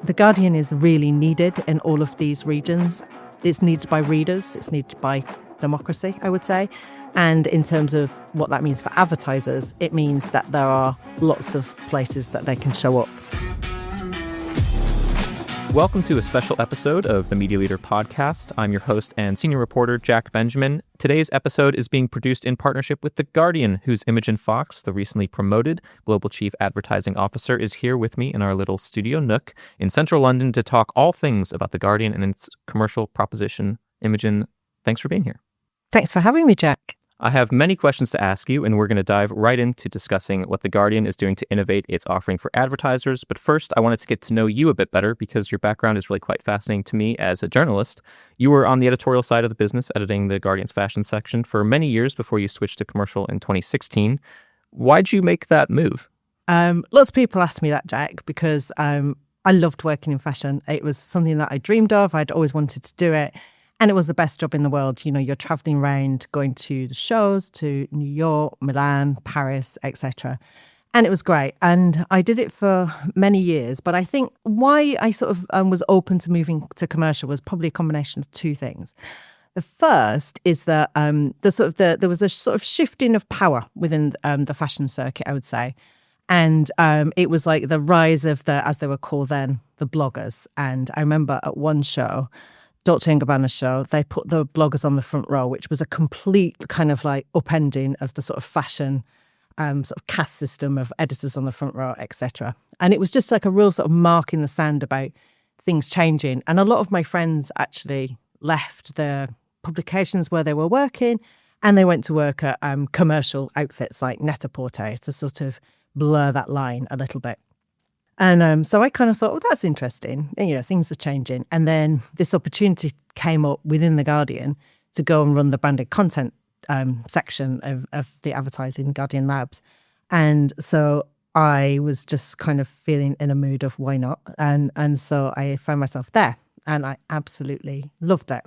The Guardian is really needed in all of these regions. It's needed by readers, it's needed by democracy, I would say. And in terms of what that means for advertisers, it means that there are lots of places that they can show up. Welcome to a special episode of the Media Leader podcast. I'm your host and senior reporter, Jack Benjamin. Today's episode is being produced in partnership with The Guardian, whose Imogen Fox, the recently promoted Global Chief Advertising Officer, is here with me in our little studio nook in central London to talk all things about The Guardian and its commercial proposition. Imogen, thanks for being here. Thanks for having me, Jack. I have many questions to ask you, and we're going to dive right into discussing what The Guardian is doing to innovate its offering for advertisers. But first, I wanted to get to know you a bit better because your background is really quite fascinating to me as a journalist. You were on the editorial side of the business, editing The Guardian's fashion section for many years before you switched to commercial in 2016. Why'd you make that move? Lots of people ask me that, Jack, because I loved working in fashion. It was something that I dreamed of. I'd always wanted to do it. And it was the best job in the world. You know, you're traveling around, going to the shows, to New York, Milan, Paris, etc. And it was great. And I did it for many years. But I think why I sort of was open to moving to commercial was probably a combination of two things. The first is that there was a sort of shifting of power within the fashion circuit, I would say. And it was like the rise of as they were called then, the bloggers. And I remember at one show, Dolce & Gabbana show, they put the bloggers on the front row, which was a complete kind of like upending of the sort of fashion sort of caste system of editors on the front row, etc. And it was just like a real sort of mark in the sand about things changing. And a lot of my friends actually left the publications where they were working and they went to work at commercial outfits like Net-a-Porter to sort of blur that line a little bit. And so I kind of thought, well, that's interesting. And, you know, things are changing. And then this opportunity came up within The Guardian to go and run the branded content section of the advertising Guardian Labs. And so I was just kind of feeling in a mood of why not? And so I found myself there and I absolutely loved it.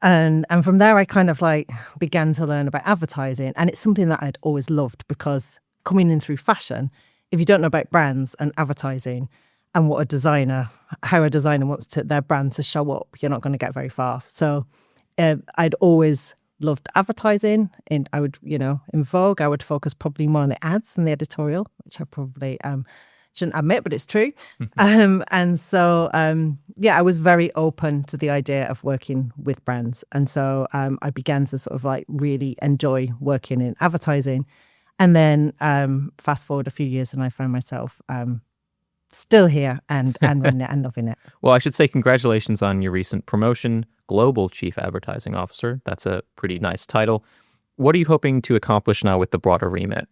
And from there, I kind of like began to learn about advertising. And it's something that I'd always loved because coming in through fashion, if you don't know about brands and advertising and how a designer wants their brand to show up, you're not going to get very far. So I'd always loved advertising. And I would, in Vogue, I would focus probably more on the ads than the editorial, which I probably shouldn't admit, but it's true. And so, I was very open to the idea of working with brands. And so I began to sort of like really enjoy working in advertising. And then fast forward a few years and I found myself still here and running it and loving it. Well, I should say congratulations on your recent promotion, Global Chief Advertising Officer. That's a pretty nice title. What are you hoping to accomplish now with the broader remit?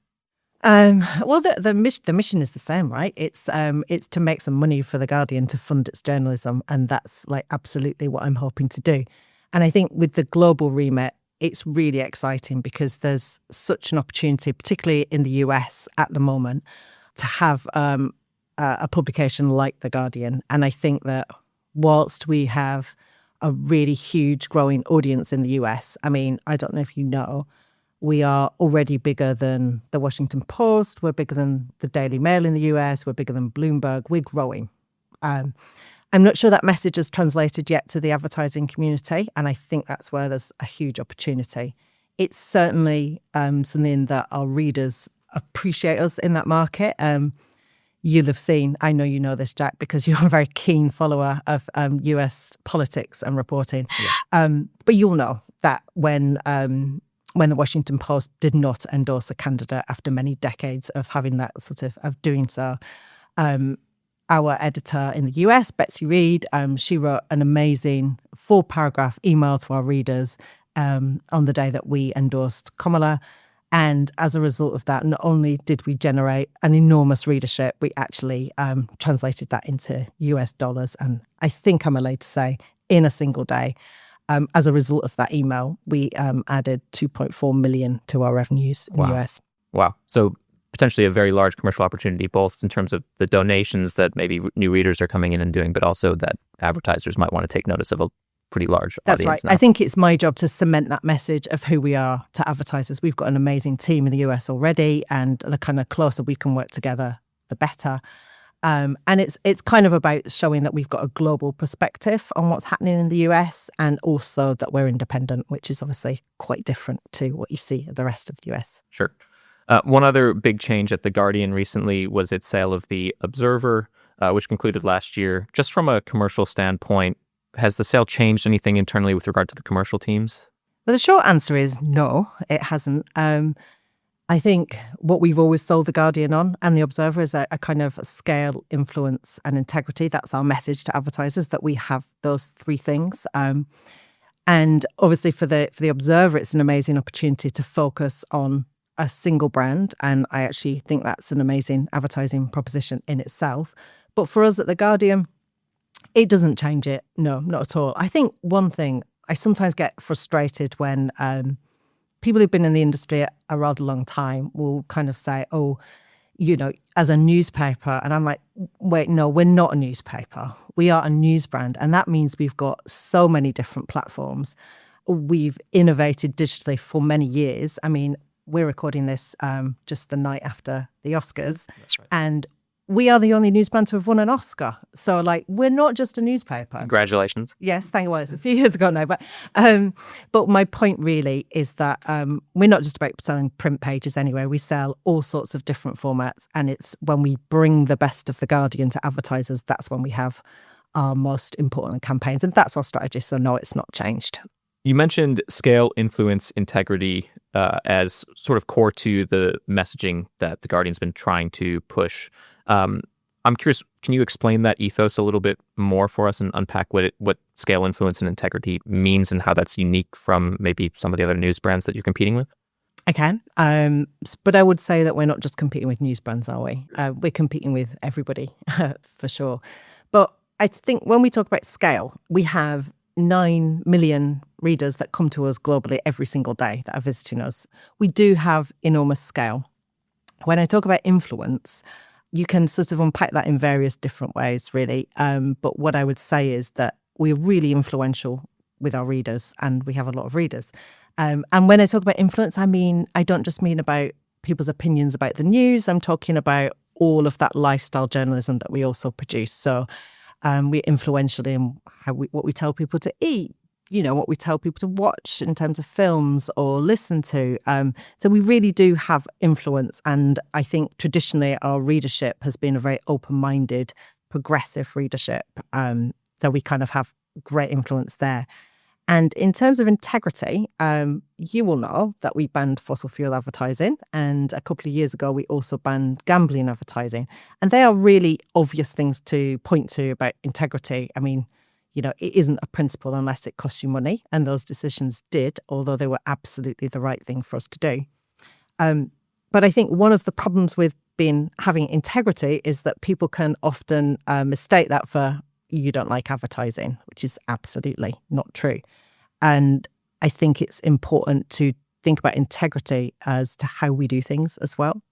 Well, the mission is the same, right? It's to make some money for The Guardian to fund its journalism. And that's like absolutely what I'm hoping to do. And I think with the global remit, it's really exciting because there's such an opportunity, particularly in the US at the moment, to have a publication like The Guardian. And I think that whilst we have a really huge growing audience in the US, I mean, I don't know if you know, we are already bigger than the Washington Post. We're bigger than the Daily Mail in the US. We're bigger than Bloomberg. We're growing. I'm not sure that message has translated yet to the advertising community, and I think that's where there's a huge opportunity. It's certainly something that our readers appreciate us in that market. You'll have seen, I know you know this, Jack, because you're a very keen follower of US politics and reporting. Yeah. But you'll know that when the Washington Post did not endorse a candidate after many decades of having that of doing so, our editor in the US, Betsy Reed, she wrote an amazing 4-paragraph email to our readers on the day that we endorsed Kamala. And as a result of that, not only did we generate an enormous readership, we actually translated that into US dollars. And I think I'm allowed to say in a single day, as a result of that email, we added 2.4 million to our revenues in the US. Wow. So potentially a very large commercial opportunity, both in terms of the donations that maybe new readers are coming in and doing, but also that advertisers might want to take notice of a pretty large That's audience. That's right. Now, I think it's my job to cement that message of who we are to advertisers. We've got an amazing team in the US already, and the kind of closer we can work together, the better. And it's kind of about showing that we've got a global perspective on what's happening in the US, and also that we're independent, which is obviously quite different to what you see at the rest of the US. Sure. One other big change at The Guardian recently was its sale of The Observer, which concluded last year. Just from a commercial standpoint, has the sale changed anything internally with regard to the commercial teams? Well, the short answer is no, it hasn't. I think what we've always sold The Guardian on and The Observer is a kind of scale, influence and integrity. That's our message to advertisers, that we have those three things. And obviously for the Observer, it's an amazing opportunity to focus on a single brand. And I actually think that's an amazing advertising proposition in itself. But for us at The Guardian, it doesn't change it. No, not at all. I think one thing, I sometimes get frustrated when people who've been in the industry a rather long time will kind of say, oh, you know, as a newspaper. And I'm like, wait, no, we're not a newspaper. We are a news brand. And that means we've got so many different platforms. We've innovated digitally for many years. I mean, we're recording this just the night after the Oscars. That's right. And we are the only news brand to have won an Oscar. So, like, we're not just a newspaper. Congratulations. Yes, thank you. Well, it's a few years ago now. But my point really is that we're not just about selling print pages anyway. We sell all sorts of different formats. And it's when we bring the best of The Guardian to advertisers, that's when we have our most important campaigns. And that's our strategy. So, no, it's not changed. You mentioned scale, influence, integrity as sort of core to the messaging that The Guardian's been trying to push. I'm curious, can you explain that ethos a little bit more for us and unpack what scale, influence, and integrity means and how that's unique from maybe some of the other news brands that you're competing with? I can. But I would say that we're not just competing with news brands, are we? We're competing with everybody, for sure. But I think when we talk about scale, we have 9 million readers that come to us globally every single day that are visiting us. We do have enormous scale. When I talk about influence, you can sort of unpack that in various different ways, really. But what I would say is that we're really influential with our readers, and we have a lot of readers. And when I talk about influence, I don't just mean about people's opinions about the news. I'm talking about all of that lifestyle journalism that we also produce. So we're influential in what we tell people to eat, you know, what we tell people to watch in terms of films or listen to. So we really do have influence. And I think traditionally our readership has been a very open-minded, progressive readership. So we kind of have great influence there. And in terms of integrity, you will know that we banned fossil fuel advertising. And a couple of years ago, we also banned gambling advertising. And they are really obvious things to point to about integrity. I mean, you know, it isn't a principle unless it costs you money. And those decisions did, although they were absolutely the right thing for us to do. But I think one of the problems with having integrity is that people can often mistake that for you don't like advertising, which is absolutely not true. And I think it's important to think about integrity as to how we do things as well.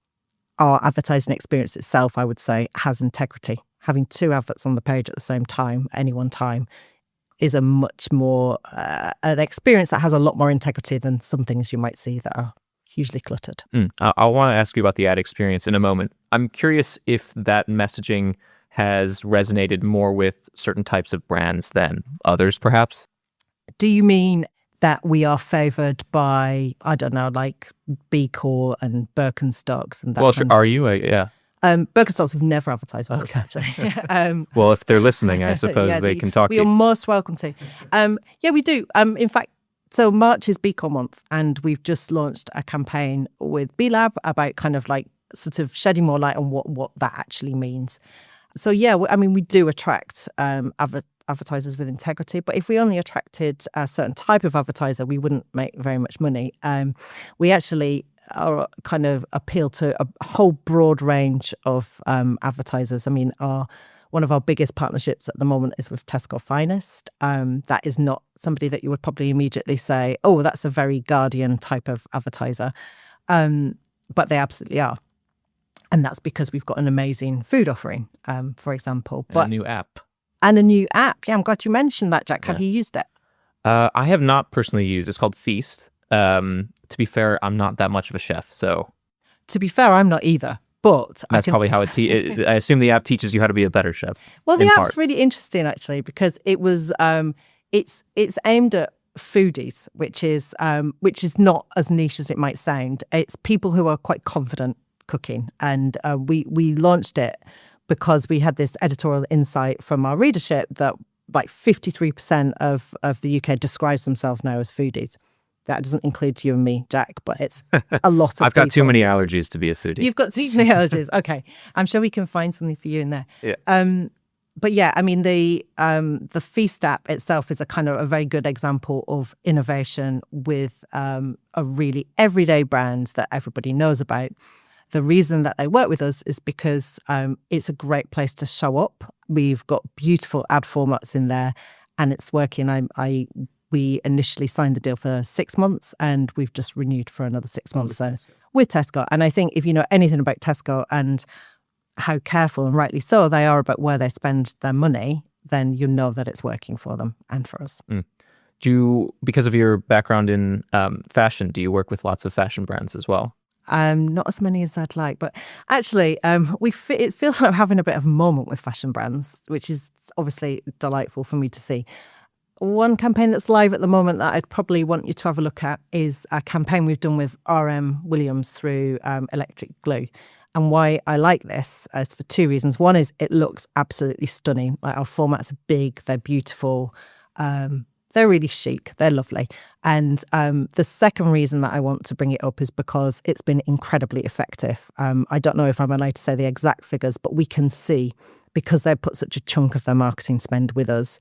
Our advertising experience itself, I would say, has integrity. Having 2 adverts on the page at the same time, at any one time, is a much more, an experience that has a lot more integrity than some things you might see that are hugely cluttered. I want to ask you about the ad experience in a moment. I'm curious if that messaging has resonated more with certain types of brands than others, perhaps? Do you mean that we are favoured by, I don't know, like B Corp and Birkenstocks and that? Well, sure, are you? Yeah. Birkenstocks have never advertised with us, actually. Well, if they're listening, I suppose they can talk to you. You're most welcome to. Yeah, we do. In fact, so March is B Corp month, and we've just launched a campaign with B Lab about kind of like sort of shedding more light on what that actually means. So, yeah, I mean, we do attract advertisers with integrity, but if we only attracted a certain type of advertiser, we wouldn't make very much money. We actually are kind of appeal to a whole broad range of advertisers. I mean, one of our biggest partnerships at the moment is with Tesco Finest. That is not somebody that you would probably immediately say, oh, that's a very Guardian type of advertiser. But they absolutely are. And that's because we've got an amazing food offering, for example. And a new app. And a new app. Yeah, I'm glad you mentioned that, Jack. Have you used it? I have not personally used. It's called Feast. To be fair, I'm not that much of a chef, so. To be fair, I'm not either. But That's probably how I assume the app teaches you how to be a better chef. Well, the app's really interesting actually, because it was it's aimed at foodies, which is not as niche as it might sound. It's people who are quite confident cooking, and we launched it because we had this editorial insight from our readership that like 53% of the UK describes themselves now as foodies. That doesn't include you and me, Jack, but it's a lot of I've got people. too many allergies to be a foodie. You've got too many allergies. Okay. I'm sure we can find something for you in there. Yeah. But yeah, I mean, the Feast app itself is a very good example of innovation with a really everyday brand that everybody knows about. The reason that they work with us is because it's a great place to show up. We've got beautiful ad formats in there, and it's working. We initially signed the deal for 6 months, and we've just renewed for another 6 months. With Tesco. And I think if you know anything about Tesco and how careful, and rightly so, they are about where they spend their money, then you know that it's working for them and for us. Because of your background in fashion, do you work with lots of fashion brands as well? Not as many as I'd like, but actually, it feels like I'm having a bit of a moment with fashion brands, which is obviously delightful for me to see. One campaign that's live at the moment that I'd probably want you to have a look at is a campaign we've done with RM Williams through Electric Glue. And why I like this is for two reasons. One is it looks absolutely stunning. Like, our formats are big, they're beautiful, they're really chic, they're lovely. And the second reason that I want to bring it up is because it's been incredibly effective. I don't know if I'm allowed to say the exact figures, but we can see, because they put such a chunk of their marketing spend with us,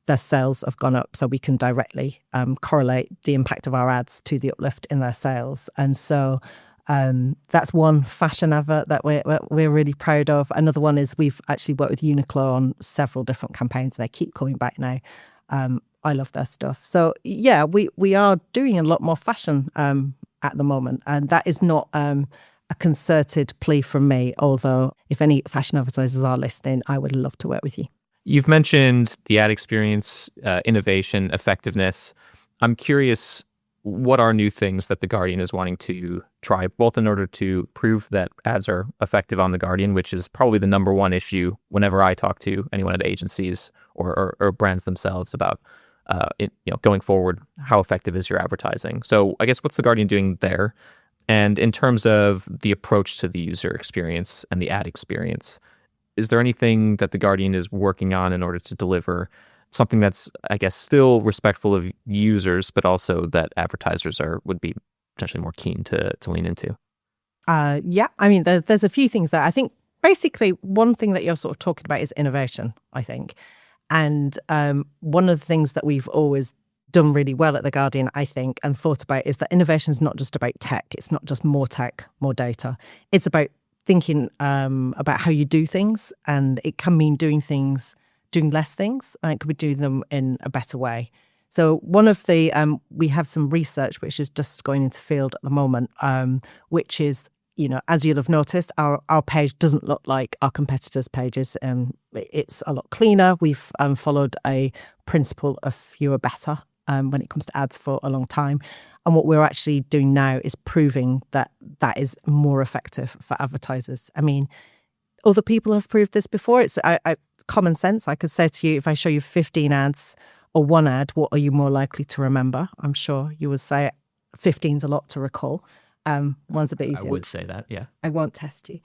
their sales have gone up, so we can directly correlate the impact of our ads to the uplift in their sales. And so that's one fashion advert that we're really proud of. Another one is we've actually worked with Uniqlo on several different campaigns. They keep coming back now. I love their stuff. So yeah, we are doing a lot more fashion at the moment, and that is not a concerted plea from me, although if any fashion advertisers are listening, I would love to work with you. You've mentioned the ad experience, innovation, effectiveness. I'm curious, what are new things that The Guardian is wanting to try, both in order to prove that ads are effective on The Guardian, which is probably the number one issue whenever I talk to anyone at agencies or brands themselves about going forward, how effective is your advertising? So I guess what's The Guardian doing there? And in terms of the approach to the user experience and the ad experience, is there anything that The Guardian is working on in order to deliver something that's, I guess, still respectful of users, but also that advertisers would be potentially more keen to lean into? Yeah, I mean, there's a few things there. I think basically one thing that you're sort of talking about is innovation, I think. And one of the things that we've always done really well at The Guardian, I think, and thought about is that innovation is not just about tech. It's not just more tech, more data. It's about thinking about how you do things, and it can mean doing less things, and it could be doing them in a better way. So one of the we have some research which is just going into field at the moment, which is, as you'll have noticed, our page doesn't look like our competitors' pages. It's a lot cleaner. We've followed a principle of fewer better when it comes to ads for a long time. And what we're actually doing now is proving that that is more effective for advertisers. I mean, other people have proved this before. It's common sense. I could say to you, if I show you 15 ads or one ad, what are you more likely to remember? I'm sure you would say 15's a lot to recall. One's a bit easier. I would say that, yeah. I won't test you.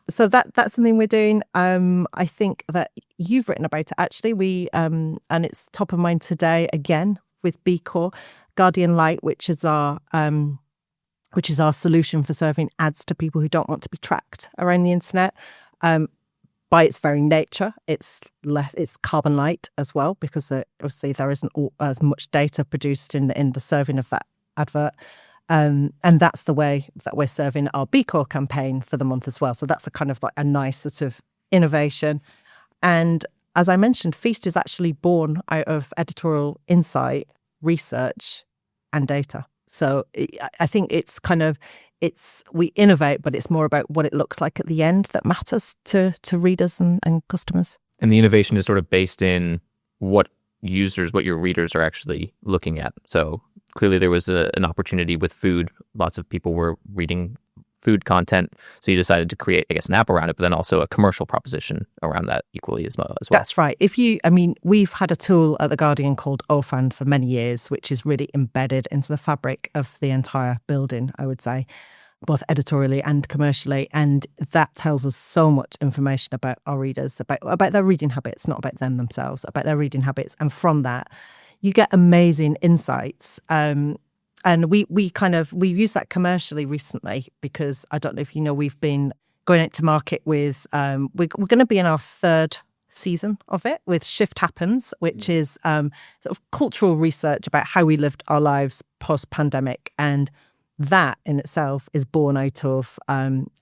So that's something we're doing. I think that you've written about it, actually. And it's top of mind today again with B Corp, Guardian Lite, which is our solution for serving ads to people who don't want to be tracked around the internet. By its very nature, it's carbon light as well, because obviously there isn't as much data produced in the serving of that advert. And that's the way that we're serving our B Corp campaign for the month as well. So that's a kind of like a nice sort of innovation. And as I mentioned, Feast is actually born out of editorial insight, research, and data. So I think we innovate, but it's more about what it looks like at the end that matters to readers and customers. And the innovation is sort of based in what your readers are actually looking at. So clearly there was an opportunity with food. Lots of people were reading food content. So you decided to create, I guess, an app around it, but then also a commercial proposition around that equally as well. That's right. We've had a tool at The Guardian called OFAN for many years, which is really embedded into the fabric of the entire building, I would say, both editorially and commercially. And that tells us so much information about our readers, about their reading habits, not about them themselves, about their reading habits. And from that, you get amazing insights. And we've used that commercially recently because I don't know if you know, we've been going out to market with, we're going to be in our third season of it with Shift Happens, which is sort of cultural research about how we lived our lives post-pandemic. And that in itself is born out of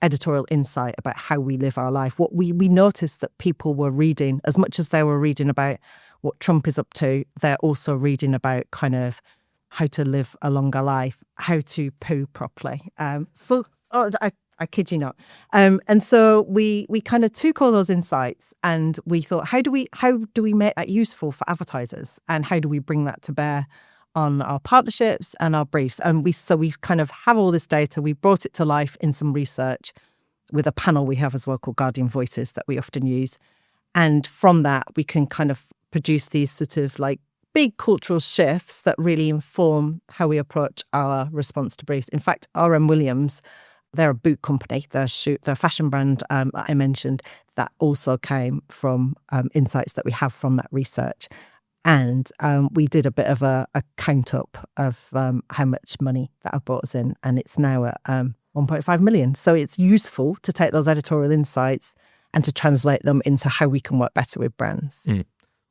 editorial insight about how we live our life. What we noticed that people were reading, as much as they were reading about what Trump is up to, they're also reading about kind of how to live a longer life, how to poo properly. I kid you not. And so we kind of took all those insights and we thought, how do we make that useful for advertisers, and how do we bring that to bear on our partnerships and our briefs? And we kind of have all this data. We brought it to life in some research with a panel we have as well called Guardian Voices that we often use. And from that, we can kind of produce these sort of like big cultural shifts that really inform how we approach our response to briefs. In fact, R.M. Williams, they're a boot company, their fashion brand I mentioned, that also came from insights that we have from that research. And we did a bit of a count up of how much money that have brought us in, and it's now at 1.5 million. So it's useful to take those editorial insights and to translate them into how we can work better with brands.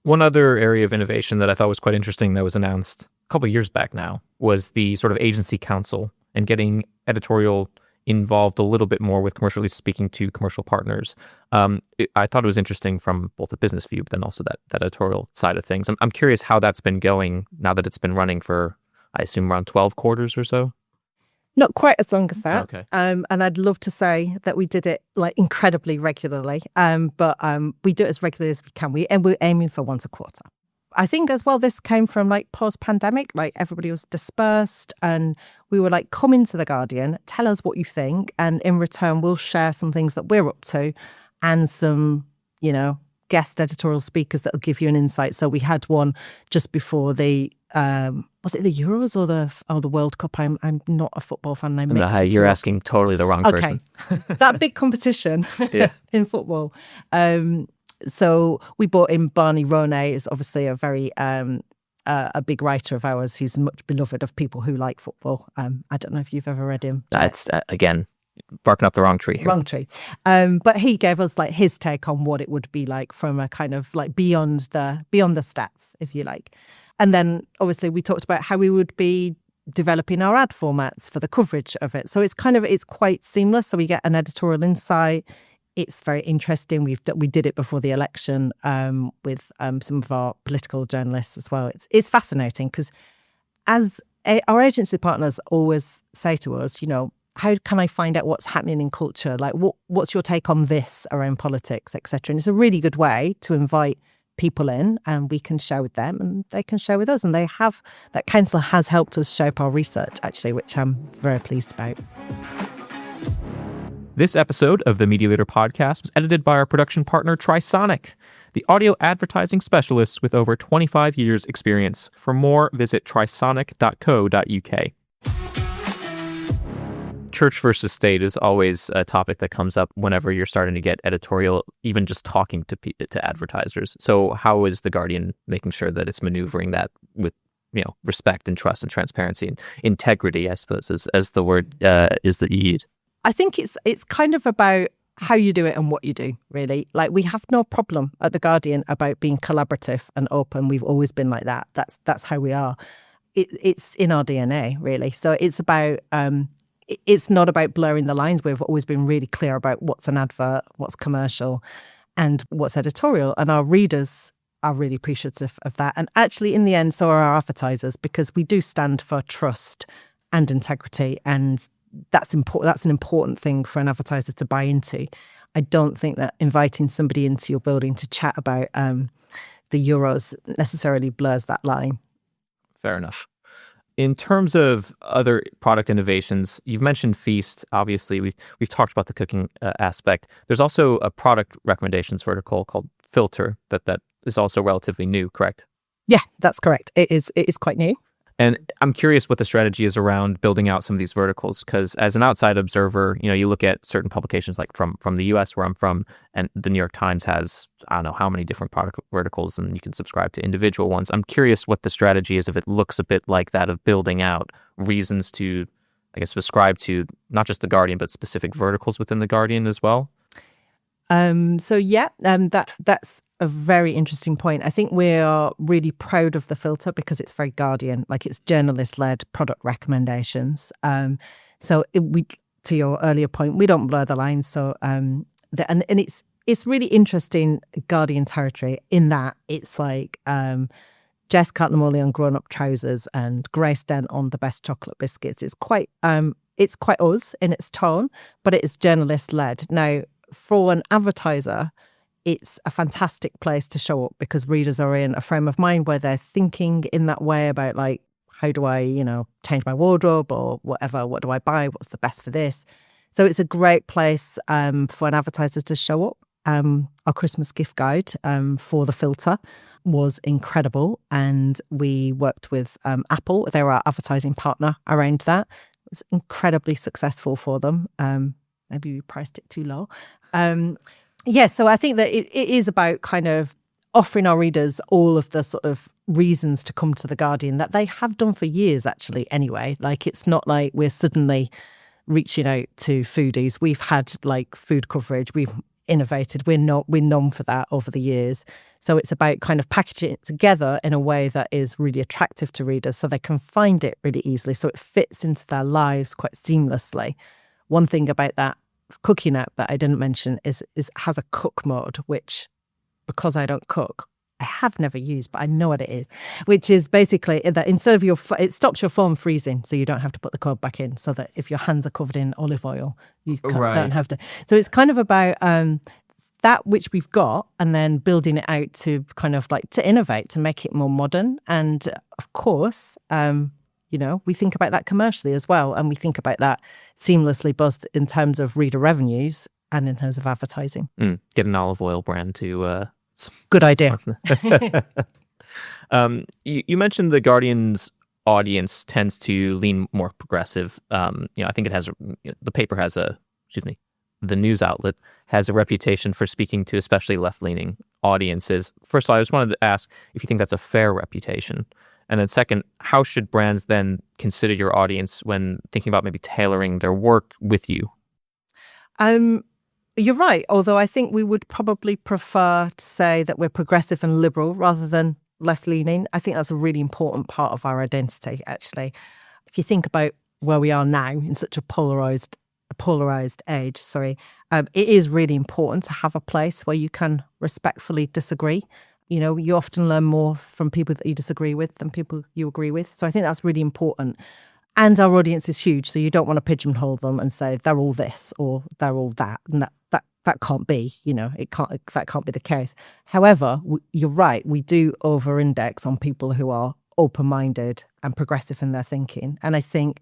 One other area of innovation that I thought was quite interesting that was announced a couple of years back now was the sort of agency council and getting editorial involved a little bit more with commercially speaking to commercial partners. I thought it was interesting from both the business view, but then also that editorial side of things. I'm curious how that's been going now that it's been running for, I assume, around 12 quarters or so. Not quite as long as that. Okay. And I'd love to say that we did it like incredibly regularly. But we do it as regularly as we can. We're aiming for once a quarter. I think as well, this came from like post-pandemic, like everybody was dispersed and we were like, come into The Guardian, tell us what you think. And in return, we'll share some things that we're up to and some, guest editorial speakers that will give you an insight. So we had one just before the, was it the Euros or the World Cup? I'm not a football fan. You're asking totally the wrong person. That big competition in football. So we brought in Barney Ronay, who's obviously a very a big writer of ours who's much beloved of people who like football. I don't know if you've ever read him. That's, again, barking up the wrong tree here. Wrong tree. But he gave us like his take on what it would be like from a kind of like beyond the stats, if you like. And then obviously we talked about how we would be developing our ad formats for the coverage of it. So it's quite seamless. So we get an editorial insight. It's very interesting. We did it before the election with some of our political journalists as well. It's fascinating because as our agency partners always say to us, how can I find out what's happening in culture? Like, what's your take on this around politics, etc. And it's a really good way to invite people in and we can share with them and they can share with us. And that council has helped us shape our research, actually, which I'm very pleased about. This episode of the Media Leader podcast was edited by our production partner, Trisonic, the audio advertising specialists with over 25 years experience. For more, visit trisonic.co.uk. Church versus state is always a topic that comes up whenever you're starting to get editorial, even just talking to advertisers. So how is The Guardian making sure that it's maneuvering that with respect and trust and transparency and integrity, I suppose, as the word is that you use? I think it's kind of about how you do it and what you do, really. Like, we have no problem at The Guardian about being collaborative and open. We've always been like that. That's how we are. It's in our DNA, really. So it's about it's not about blurring the lines. We've always been really clear about what's an advert, what's commercial, and what's editorial. And our readers are really appreciative of that. And actually, in the end, so are our advertisers, because we do stand for trust and integrity, and that's important. That's an important thing for an advertiser to buy into. I don't think that inviting somebody into your building to chat about the Euros necessarily blurs that line. Fair enough. In terms of other product innovations, you've mentioned Feast. Obviously, we've talked about the cooking aspect. There's also a product recommendations vertical called Filter that is also relatively new, correct? Yeah, that's correct. It is quite new. And I'm curious what the strategy is around building out some of these verticals, because as an outside observer, you look at certain publications like from the US where I'm from, and the New York Times has, I don't know how many different product verticals, and you can subscribe to individual ones. I'm curious what the strategy is if it looks a bit like that of building out reasons to, I guess, subscribe to not just The Guardian, but specific verticals within The Guardian as well. That's a very interesting point. I think we are really proud of the Filter because it's very Guardian, like it's journalist-led product recommendations. To your earlier point, we don't blur the lines. So and it's really interesting Guardian territory in that it's like Jess Cantamole on Grown Up Trousers and Grace Dent on The Best Chocolate Biscuits. It's quite us in its tone, but it is journalist-led. Now, for an advertiser, it's a fantastic place to show up because readers are in a frame of mind where they're thinking in that way about like, how do I, change my wardrobe or whatever? What do I buy? What's the best for this? So it's a great place for an advertiser to show up. Our Christmas gift guide for the Filter was incredible. And we worked with Apple. They were our advertising partner around that. It was incredibly successful for them. Maybe we priced it too low. So I think that it is about kind of offering our readers all of the sort of reasons to come to The Guardian that they have done for years, actually, anyway. Like, it's not like we're suddenly reaching out to foodies. We've had, like, food coverage. We've innovated. We're known for that over the years. So it's about kind of packaging it together in a way that is really attractive to readers so they can find it really easily, so it fits into their lives quite seamlessly. One thing about that cooking app that I didn't mention is has a cook mode, which, because I don't cook, I have never used, but I know what it is, which is basically that instead of it stops your phone freezing, so you don't have to put the code back in, so that if your hands are covered in olive oil, you don't have to. So it's kind of about that which we've got, and then building it out to kind of like to innovate, to make it more modern. And of course, we think about that commercially as well, and we think about that seamlessly both in terms of reader revenues and in terms of advertising. Get an olive oil brand to... Good idea. You mentioned The Guardian's audience tends to lean more progressive. I think the news outlet has a reputation for speaking to especially left-leaning audiences. First of all, I just wanted to ask if you think that's a fair reputation. And then second, how should brands then consider your audience when thinking about maybe tailoring their work with you? You're right, although I think we would probably prefer to say that we're progressive and liberal rather than left-leaning. I think that's a really important part of our identity, actually. If you think about where we are now in such a polarized age, it is really important to have a place where you can respectfully disagree. You often learn more from people that you disagree with than people you agree with. So I think that's really important. And our audience is huge, so you don't want to pigeonhole them and say they're all this or they're all that. And that can't be, that can't be the case. However, you're right, we do over-index on people who are open-minded and progressive in their thinking. And I think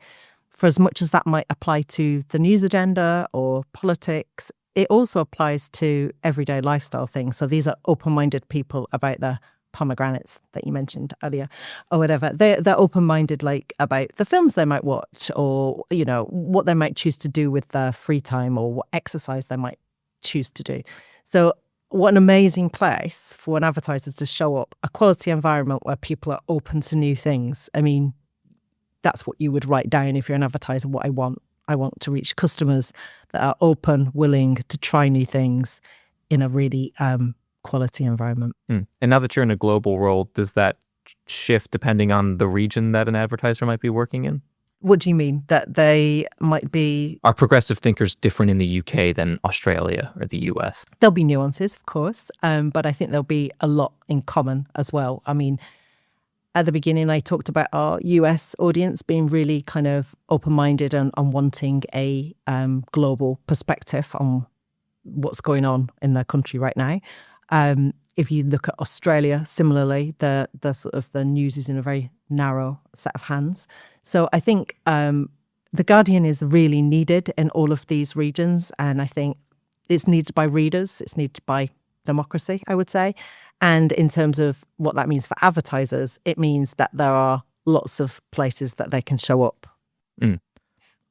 for as much as that might apply to the news agenda or politics, it also applies to everyday lifestyle things. So these are open-minded people about the pomegranates that you mentioned earlier or whatever. They're open-minded, like about the films they might watch or, what they might choose to do with their free time or what exercise they might choose to do. So what an amazing place for an advertiser to show up, a quality environment where people are open to new things. I mean, that's what you would write down if you're an advertiser, what I want. I want to reach customers that are open, willing to try new things in a really quality environment. And now that you're in a global role, does that shift depending on the region that an advertiser might be working in? What do you mean? That they might be... Are progressive thinkers different in the UK than Australia or the US? There'll be nuances, of course, but I think there'll be a lot in common as well. I mean, at the beginning, I talked about our US audience being really kind of open-minded and wanting a global perspective on what's going on in their country right now. If you look at Australia, similarly, the sort of the news is in a very narrow set of hands. So I think The Guardian is really needed in all of these regions, and I think it's needed by readers, it's needed by democracy, I would say. And in terms of what that means for advertisers, it means that there are lots of places that they can show up.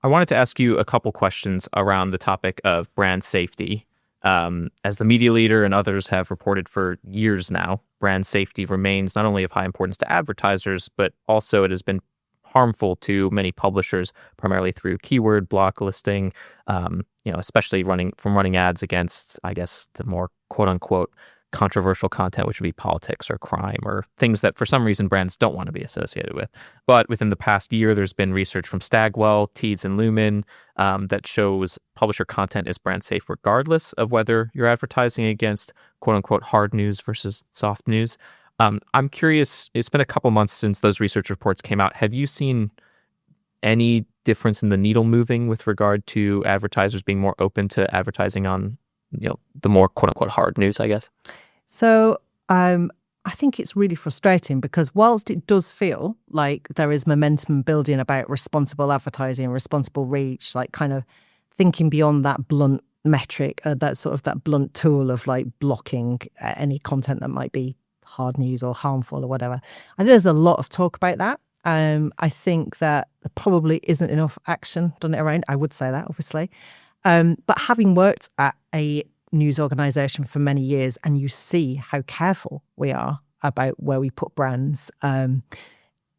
I wanted to ask you a couple questions around the topic of brand safety. As the media leader and others have reported for years now, brand safety remains not only of high importance to advertisers, but also it has been harmful to many publishers, primarily through keyword block listing, especially running ads against, I guess, the more quote unquote controversial content, which would be politics or crime or things that for some reason brands don't want to be associated with. But within the past year, there's been research from Stagwell, Teeds, and Lumen that shows publisher content is brand safe regardless of whether you're advertising against quote unquote hard news versus soft news. I'm curious, it's been a couple months since those research reports came out. Have you seen any difference in the needle moving with regard to advertisers being more open to advertising on the more quote unquote hard news, I guess? So I think it's really frustrating because whilst it does feel like there is momentum building about responsible advertising and responsible reach, like kind of thinking beyond that blunt metric, that blunt tool of like blocking any content that might be hard news or harmful or whatever. I think there's a lot of talk about that. I think that there probably isn't enough action done around. I would say that, obviously. But having worked at a news organisation for many years, and you see how careful we are about where we put brands,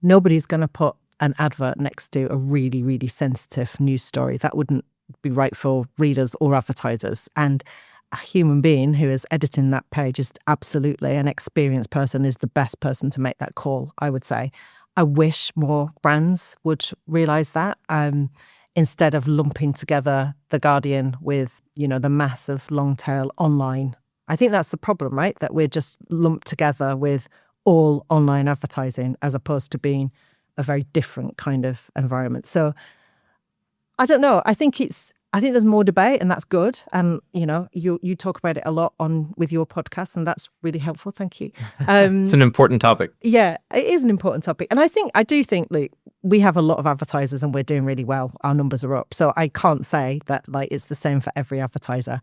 nobody's going to put an advert next to a really, really sensitive news story. That wouldn't be right for readers or advertisers. And a human being who is editing that page is absolutely an experienced person, is the best person to make that call, I would say. I wish more brands would realise that. Instead of lumping together The Guardian with, the massive long tail online. I think that's the problem, right? That we're just lumped together with all online advertising as opposed to being a very different kind of environment. So I don't know. I think there's more debate, and that's good. And, you talk about it a lot with your podcast, and that's really helpful. Thank you. It's an important topic. Yeah, it is an important topic. And I do think, like, we have a lot of advertisers and we're doing really well. Our numbers are up. So I can't say that like it's the same for every advertiser.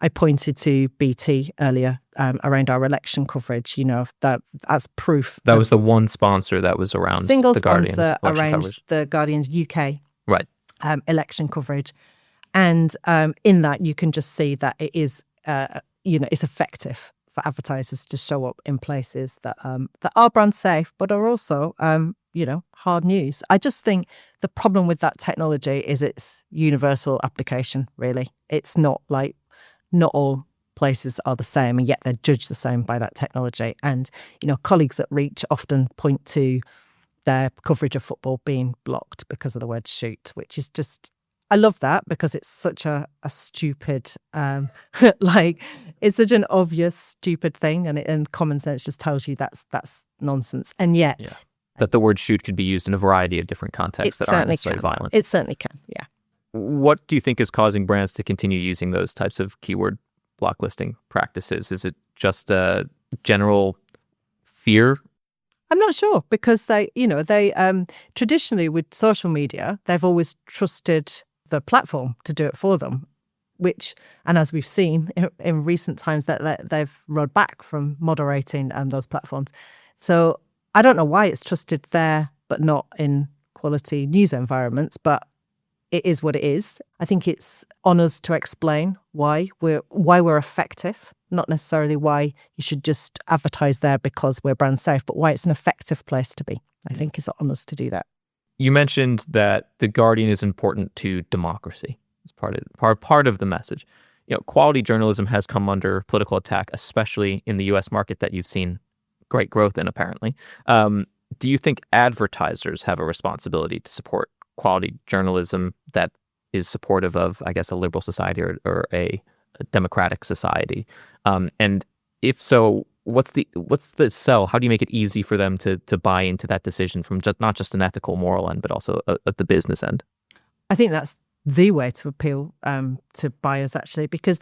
I pointed to BT earlier around our election coverage, that as proof. That was the one sponsor that was around single the Guardian's sponsor around coverage. The Guardian's UK right. Election coverage. And in that, you can just see that it is, it's effective for advertisers to show up in places that are brand safe, but are also, hard news. I just think the problem with that technology is its universal application, really. It's not like, not all places are the same, and yet they're judged the same by that technology. And, colleagues at Reach often point to their coverage of football being blocked because of the word shoot, which is just, I love that because it's such a stupid, it's such an obvious, stupid thing. And common sense just tells you that's nonsense. And yet... Yeah. That the word shoot could be used in a variety of different contexts that aren't necessarily violent. It certainly can, yeah. What do you think is causing brands to continue using those types of keyword block listing practices? Is it just a general fear? I'm not sure, because they traditionally with social media, they've always trusted the platform to do it for them, and as we've seen in recent times, that they've rolled back from moderating those platforms. So I don't know why it's trusted there, but not in quality news environments, but it is what it is. I think it's on us to explain why we're effective, not necessarily why you should just advertise there because we're brand safe, but why it's an effective place to be. I think it's on us to do that. You mentioned that The Guardian is important to democracy. It's part of the message. Quality journalism has come under political attack, especially in the U.S. market that you've seen great growth in, apparently. Do you think advertisers have a responsibility to support quality journalism that is supportive of, I guess, a liberal society or a democratic society? And if so, what's the sell? How do you make it easy for them to buy into that decision from not just an ethical, moral end, but also at the business end? I think that's the way to appeal to buyers, actually, because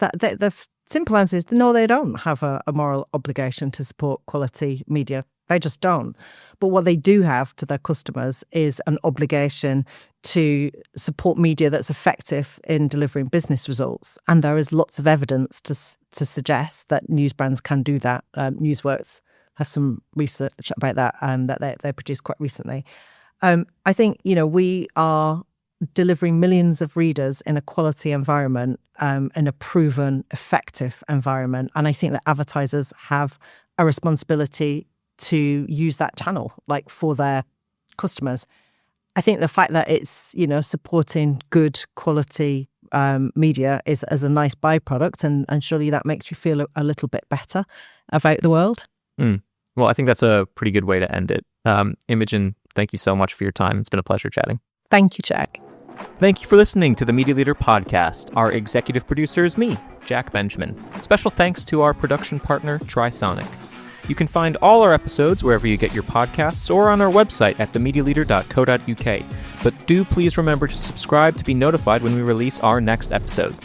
simple answer is no, they don't have a moral obligation to support quality media. They just don't. But what they do have to their customers is an obligation to support media that's effective in delivering business results. And there is lots of evidence to suggest that news brands can do that. Newsworks have some research about that that they produced quite recently. I think, we are delivering millions of readers in a quality environment, in a proven, effective environment. And I think that advertisers have a responsibility to use that channel, for their customers. I think the fact that it's, supporting good quality media is as a nice byproduct, and surely that makes you feel a little bit better about the world. Well, I think that's a pretty good way to end it. Imogen, thank you so much for your time. It's been a pleasure chatting. Thank you, Jack. Thank you for listening to the Media Leader podcast. Our executive producer is me, Jack Benjamin. Special thanks to our production partner, Trisonic. You can find all our episodes wherever you get your podcasts or on our website at themedialeader.co.uk. But do please remember to subscribe to be notified when we release our next episode.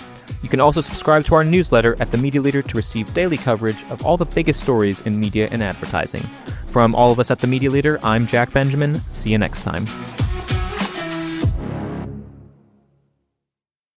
You can also subscribe to our newsletter at The Media Leader to receive daily coverage of all the biggest stories in media and advertising. From all of us at The Media Leader, I'm Jack Benjamin. See you next time.